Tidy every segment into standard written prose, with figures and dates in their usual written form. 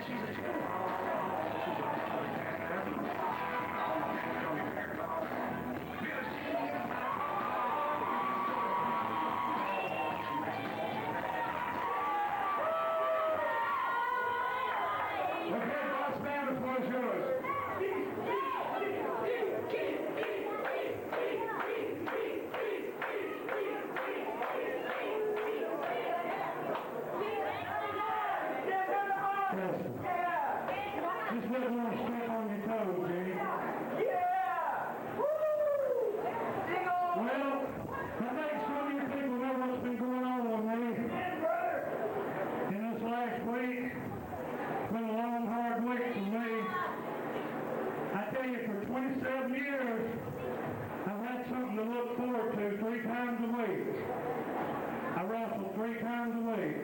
Just let me step on your toes, Jenny. Yeah! Woo! Well, I think some of you people know what's been going on with me in this last week. It's been a long, hard week for me. I tell you, for 27 years, I've had something to look forward to 3 times a week. I wrestle 3 times a week.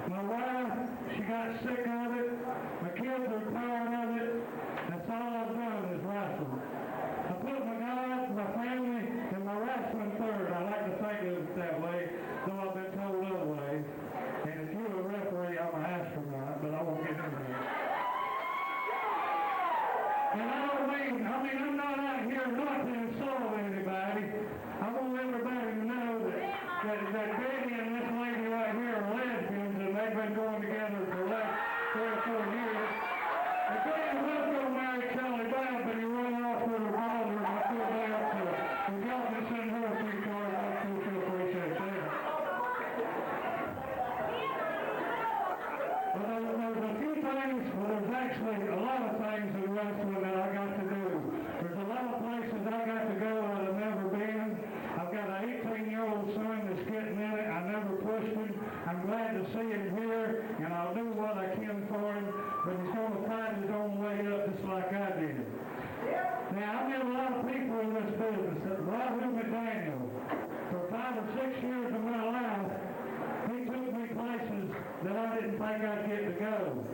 My wife, she got sick of it. My kids are tired of it. That's all I've done is wrestle. I put my God, my family, and my wrestling third. I like to think of it that way, though I've been told other ways. And if you're a referee, I'm an astronaut, but I won't get into that. And I mean, I'm not out here not to insult anybody. I want everybody to know that Betty and this lady right here are lesbians, and they've been going together for the last 3 or 4 years. And Betty was going to marry Charlie Brown, but he ran off with her father, and I feel bad for her. And y'all can send her a few cards. I sure appreciate that. Well, there's a few things, well, there's actually a lot of things in wrestling that I got to do. There's a lot of places I got to go that I've never been. I've got an 18-year-old son that's getting in it. I never pushed him. I'm glad to see him here, and I'll do what I can for him, but he's going to find his own way up just like I did. Now, I've met a lot of people in this business. Robert McDaniel, for 5 or 6 years of my life, he took me places that I didn't think I'd get to go.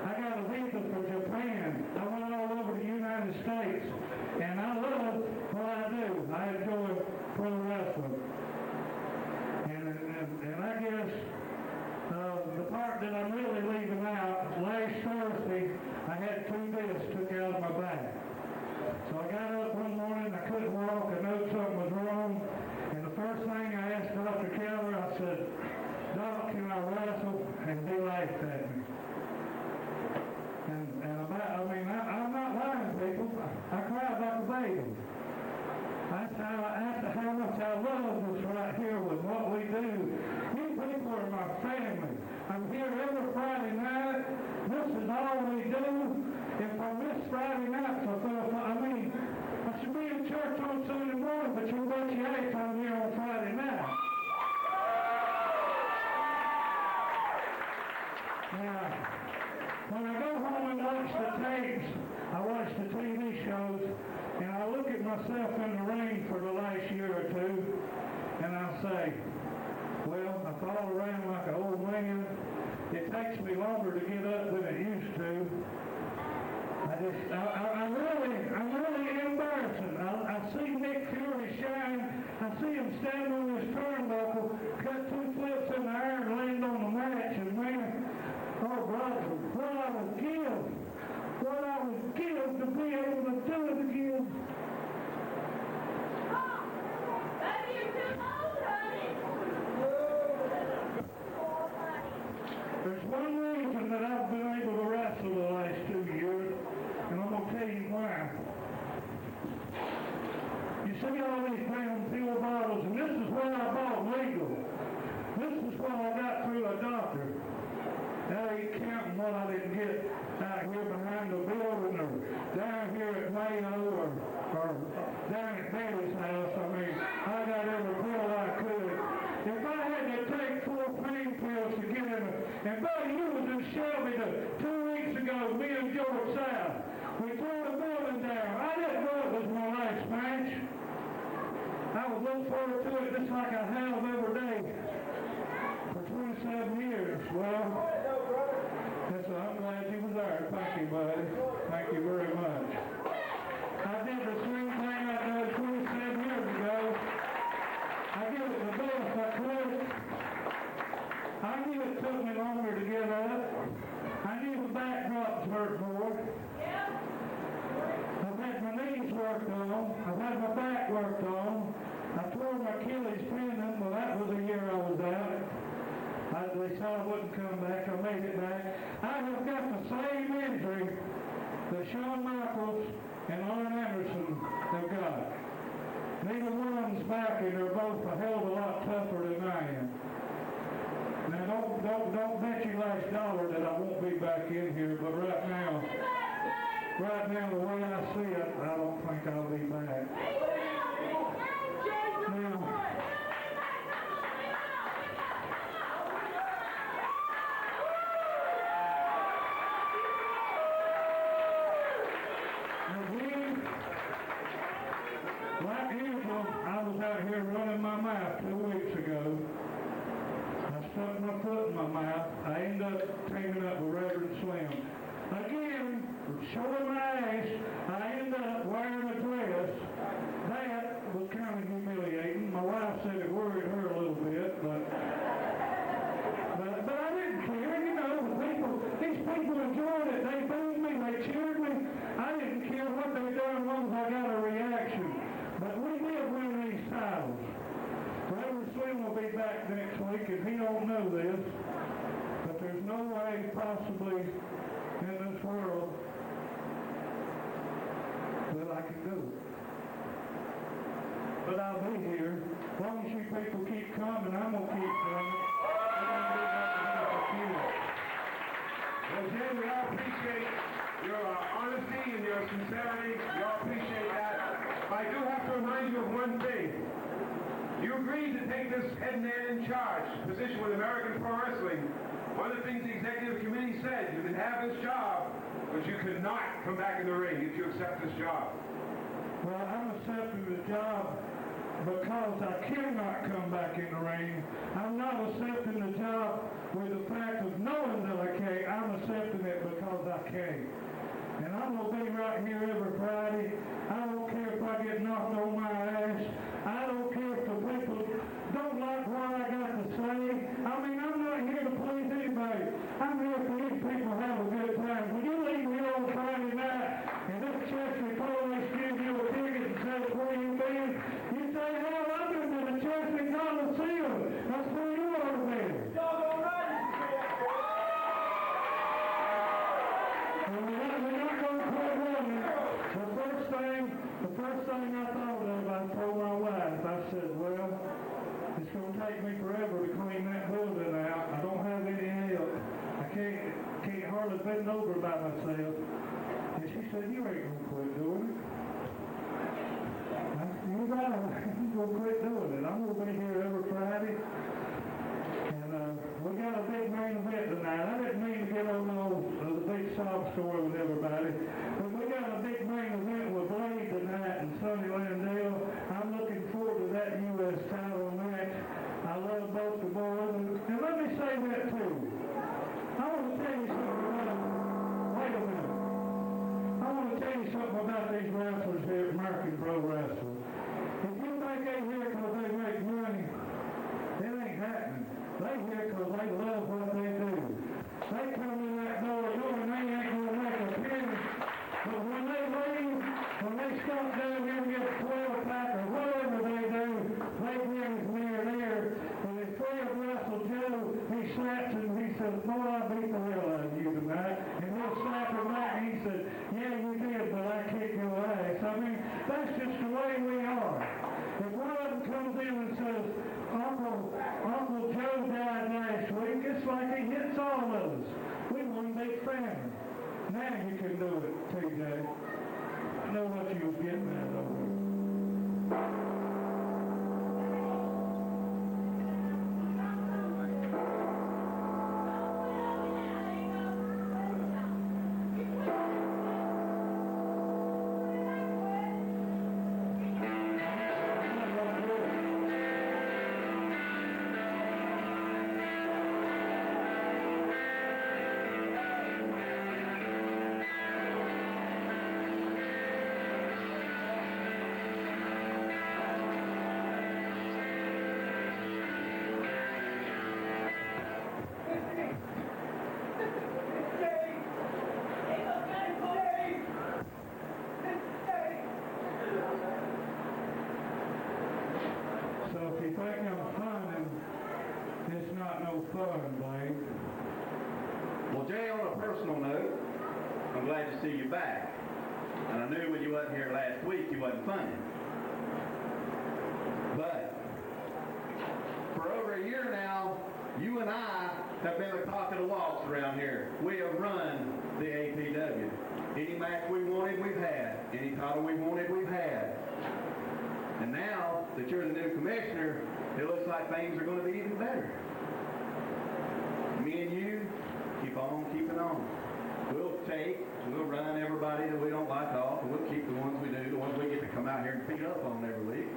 I got a visa for Japan. I went all over the United States, and I love what I do. I enjoy pro wrestling. And I guess the part that I'm really leaving out, last Thursday, I had 2 discs took out of my back. So I got up one morning, I couldn't walk, I knew something was wrong, and the first thing I asked Dr. Keller, I said, Doc, can I wrestle? And he laughed at me. I'm not lying, people. I cried like a baby. That's how much I love this right here with what we do. You people are my family. I'm here every Friday night. This is all we do. If I miss Friday nights, I should be in church on Sunday morning, but you bet you ain't on here on Friday night. Now, when I go home and watch the tapes, I watch the TV shows, and I look at myself in the ring for the last year or 2, and I say, well, I fall around like an old man. It takes me longer to get up than it used to. I'm really embarrassing. I see Nick Fury shine. I see him stand on his turnbuckle, cut 2 flips in the air and land on the match, and man, oh brother, what I would give to be able to do it again. There's one reason that I've been able to wrestle the last 2 years, and I'm going to tell you why. You see all these damn pill bottles, and this is what I bought legal. This is what I got through a doctor. Now you counting what I didn't get out here behind the building or down here at Mayo or down at Betty's house. I got every pill I could. If I had to take 4 pain pills to get in and buddy, you was in Shelby 2 weeks ago, me and George South. We tore the building down. I didn't know it was my last match. I would look forward to it just like I have every day for 27 years. Well, I'm glad you was there. Thank you, buddy. Thank you very much. I did the same thing I did 27 years ago. I did it the best I could. I knew it took me longer to get up. I knew the back I have got the same injury that Shawn Michaels and Arn Anderson have got. Neither one's back, and they're both a hell of a lot tougher than I am. Now, don't bet your last dollar that I won't be back in here, but right now, the way I see it, I don't think I'll be back. Like usual, I was out here running my mouth 2 weeks ago. I stuck my foot in my mouth. I ended up teaming up with Reverend Slim. Again, showing my ass, I ended up wearing a dress. That was kind of humiliating. My wife said it worried her a little bit, but I didn't care. You know, these people enjoyed it. They booed me, they cheered me. I didn't care what they done as long as I got a reaction. But we did win these titles. Reverend Slim will be back next week, and he don't know this, but there's no way possibly in this world that I can do it. But I'll be here. As long as you people keep coming, I'm going to keep coming. Well, Jay, we all appreciate your honesty and your sincerity. We all appreciate that. I do have to remind you of one thing. You agreed to take this head man in charge position with American Pro Wrestling. One of the things the executive committee said, you can have this job, but you cannot come back in the ring if you accept this job. Well, I'm accepting the job because I cannot come back in the ring. I'm not accepting the job with the fact of knowing that I can't. I'm accepting it because I can. And I'm going to be right here every Friday. I don't care if I get knocked on my ass. I don't care if the people don't like what I got to say. I mean, I'm not here to please anybody. I'm here for these people to have a good time. When you leave here on Friday night and this Chesnee Police gives you a ticket and says where you been, you say, hell, I've been to the Chesnee Coliseum. That's where you ought to be. We're not going to quit running. The first thing I thought of, I told my wife, I said, well, it's going to take me forever to clean that building out. I don't have any help. I can't hardly bend over by myself. And she said, you ain't going to quit doing it. You're right, I'm going to quit doing it. I'm going to be here every Friday. And we got a big main event tonight. I didn't mean to get on the big sob story with everybody, but we got a big main event with Blade tonight and Sonny Landale. I'm looking forward to that U.S. title match. I love both the boys. And let me say that too. I want to tell you something about, wait a minute. I want to tell you something about these wrestlers here at American Pro Wrestling. If you think they here because they make money, it ain't happening. They here because they love what they do. They come in that door knowing they ain't going to make a penny. But when they leave, when they stop down here and get a 12-pack or whatever they do, they bring us near there. And if Fred wrestled Joe, he slaps him and he says, boy, I beat the hell out of you tonight. And he'll slap him back and he said, yeah, you did, but I kicked your ass. I mean, that's just the way we are. If one of them comes in and says, Uncle Joe died last week, it's like he hits all of us. We one big family. Now you can do it, TJ. I know what you was getting at over there. So if you think I'm funning, it's not no fun, Blake. Well, Well, Jay, on a personal note, I'm glad to see you back. And I knew when you wasn't here last week, you wasn't funny. But for over a year now, you and I have been the cock of the walks around here. We have run the APW. Any match we wanted, we've had. Any title we wanted, we've had. And now that you're the new commissioner, it looks like things are going to be even better. Me and you, keep on keeping on. We'll run everybody that we don't like off, and we'll keep the ones we do, the ones we get to come out here and beat up on every week.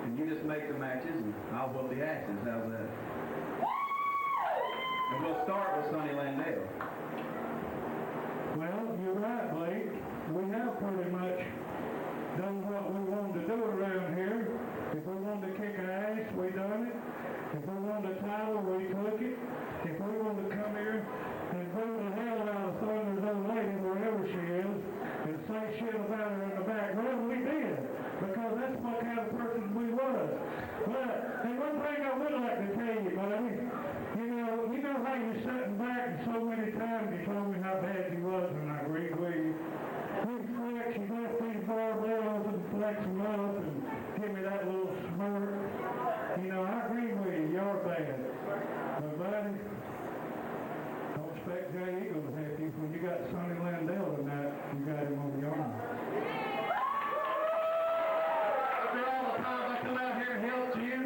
And you just make the matches, and I'll whoop the asses. How's that? And we'll start with Sonny Landale. Well, you're right, Blake. We have pretty much done what we wanted to do around here. If we wanted to kick ass, we done it. If we wanted a title, we took it. If we wanted to come here and boo the hell out of Thunder's old lady, wherever she is, and say shit about her in the background, we did. Because that's what kind of person we was. But, and one thing I would like to tell you, buddy, you know how you're sitting back and so many times you told me how bad you was, and I agreed with you. You flex, you left these barbells and flex them up and give me that little smirk. I agree with you, you're bad. But buddy, don't expect Jay Eagle to help you. When you got Sonny Landale tonight, you got him on your arm. After all the times I come out here and helped you,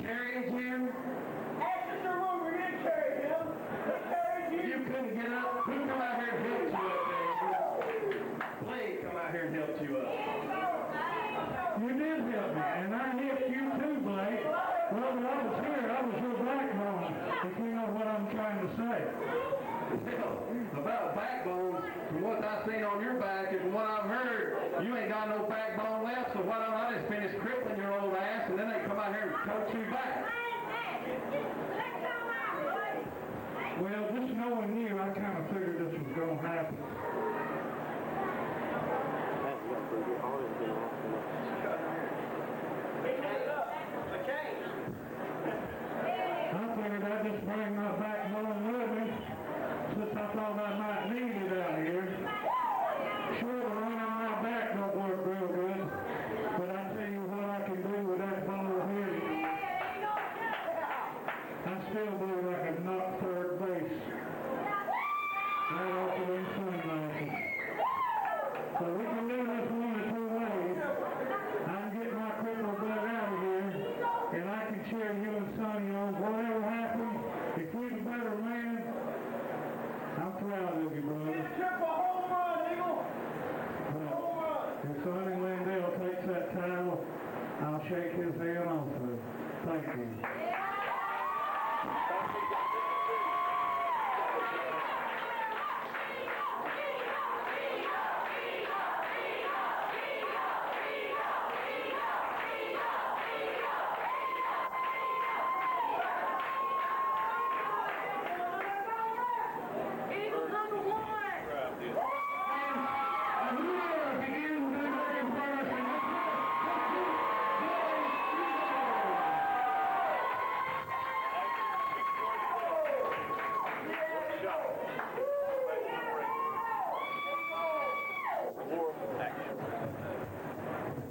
carried you, you couldn't get up. Who come out here and helped you up there? Blake come out here and helped you up. You did help me, and I helped you too, Blake. Well, when I was here, I was your backbone, if you know what I'm trying to say. Well, about backbone, from what I've seen on your back and from what I've heard, you ain't got no backbone left, so why don't I just finish crippling your old ass, and then they come out here and coach you back. Well, just knowing you, I kind of figured this was going to happen. I figured I'd just bring my backbone with me, since I thought I might need it out here. Sure, the run on my back don't work real good, but I tell you what I can do with that ball here. I still believe I can knock third base right off of them sunglasses. So we can do this one of two ways. I can get my crippled butt out of here, and I can cheer you and Sonny on. Whatever happens, if you're the better man, I'm proud of you, brother. But if Sonny Landale takes that title, I'll shake his hand also. Thank you.